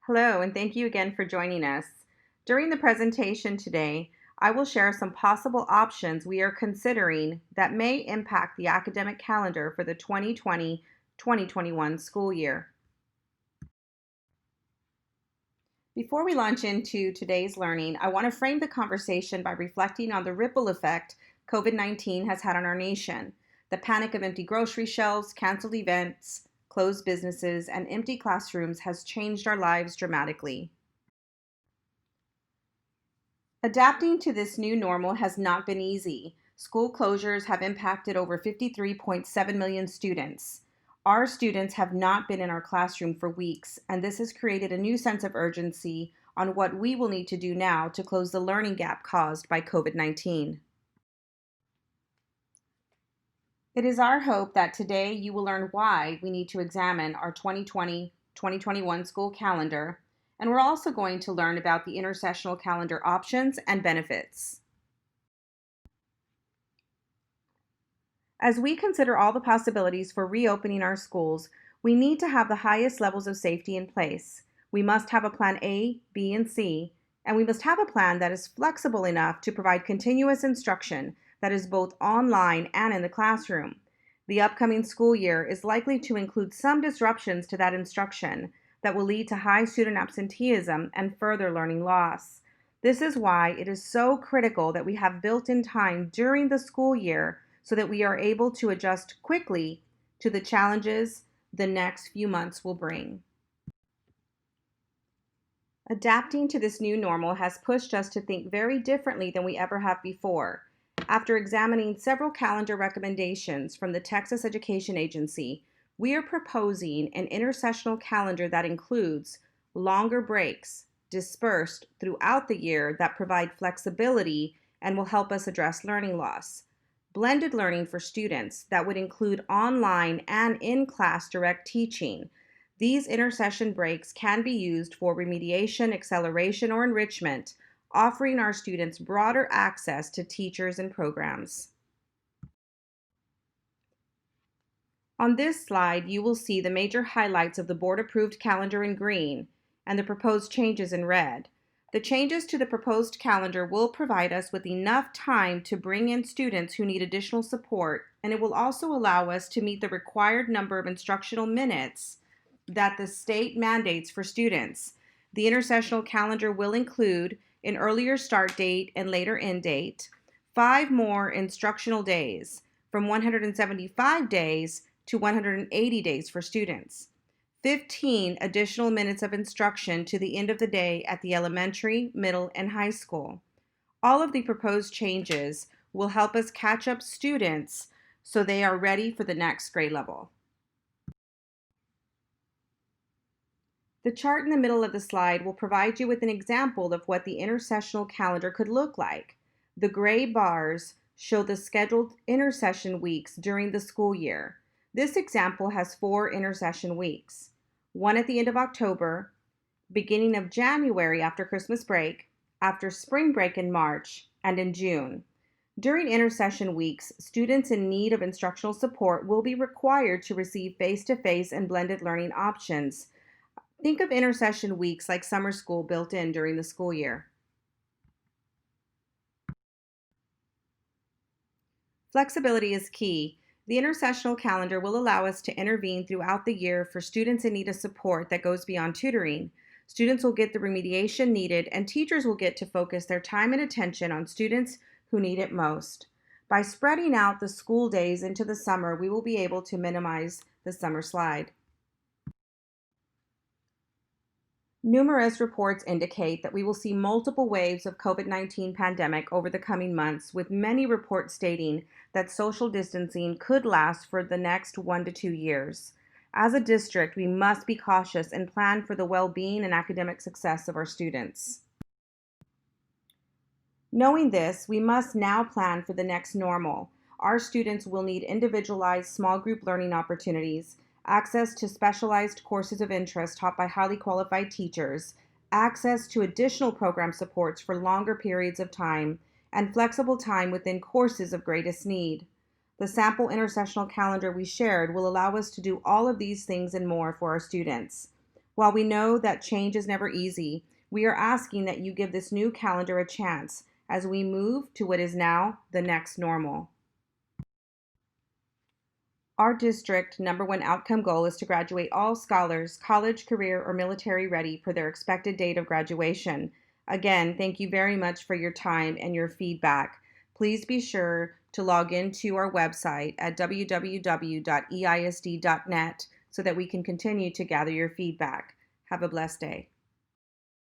Hello, and thank you again for joining us. During the presentation today, I will share some possible options we are considering that may impact the academic calendar for the 2020-2021 school year. Before we launch into today's learning, I want to frame the conversation by reflecting on the ripple effect COVID-19 has had on our nation. The panic of empty grocery shelves, canceled events, closed businesses, and empty classrooms has changed our lives dramatically. Adapting to this new normal has not been easy. School closures have impacted over 53.7 million students. Our students have not been in our classroom for weeks, and this has created a new sense of urgency on what we will need to do now to close the learning gap caused by COVID-19. It is our hope that today you will learn why we need to examine our 2020-2021 school calendar, and we're also going to learn about the intersessional calendar options and benefits. As we consider all the possibilities for reopening our schools, we need to have the highest levels of safety in place. We must have a plan A, B, and C, and we must have a plan that is flexible enough to provide continuous instruction that is both online and in the classroom. The upcoming school year is likely to include some disruptions to that instruction that will lead to high student absenteeism and further learning loss. This is why it is so critical that we have built-in time during the school year so that we are able to adjust quickly to the challenges the next few months will bring. Adapting to this new normal has pushed us to think very differently than we ever have before. After examining several calendar recommendations from the Texas Education Agency, we are proposing an intersessional calendar that includes longer breaks dispersed throughout the year that provide flexibility and will help us address learning loss. Blended learning for students that would include online and in-class direct teaching. These intersession breaks can be used for remediation, acceleration, or enrichment, offering our students broader access to teachers and programs. On this slide, you will see the major highlights of the board-approved calendar in green and the proposed changes in red. The changes to the proposed calendar will provide us with enough time to bring in students who need additional support, and it will also allow us to meet the required number of instructional minutes that the state mandates for students. The intersessional calendar will include an earlier start date and later end date, 5 more instructional days, from 175 days to 180 days for students, 15 additional minutes of instruction to the end of the day at the elementary, middle, and high school. All of the proposed changes will help us catch up students so they are ready for the next grade level. The chart in the middle of the slide will provide you with an example of what the intersessional calendar could look like. The gray bars show the scheduled intersession weeks during the school year. This example has 4 intersession weeks, one at the end of October, beginning of January after Christmas break, after spring break in March, and in June. During intersession weeks, students in need of instructional support will be required to receive face-to-face and blended learning options. Think of intersession weeks like summer school built in during the school year. Flexibility is key. The intersessional calendar will allow us to intervene throughout the year for students in need of support that goes beyond tutoring. Students will get the remediation needed, and teachers will get to focus their time and attention on students who need it most. By spreading out the school days into the summer, we will be able to minimize the summer slide. Numerous reports indicate that we will see multiple waves of COVID-19 pandemic over the coming months, with many reports stating that social distancing could last for the next 1 to 2 years. As a district, we must be cautious and plan for the well-being and academic success of our students. Knowing this, we must now plan for the next normal. Our students will need individualized small group learning opportunities, access to specialized courses of interest taught by highly qualified teachers, access to additional program supports for longer periods of time, and flexible time within courses of greatest need. The sample intersessional calendar we shared will allow us to do all of these things and more for our students. While we know that change is never easy, we are asking that you give this new calendar a chance as we move to what is now the next normal. Our district #1 outcome goal is to graduate all scholars, college, career, or military ready for their expected date of graduation. Again, thank you very much for your time and your feedback. Please be sure to log into our website at www.eisd.net so that we can continue to gather your feedback. Have a blessed day.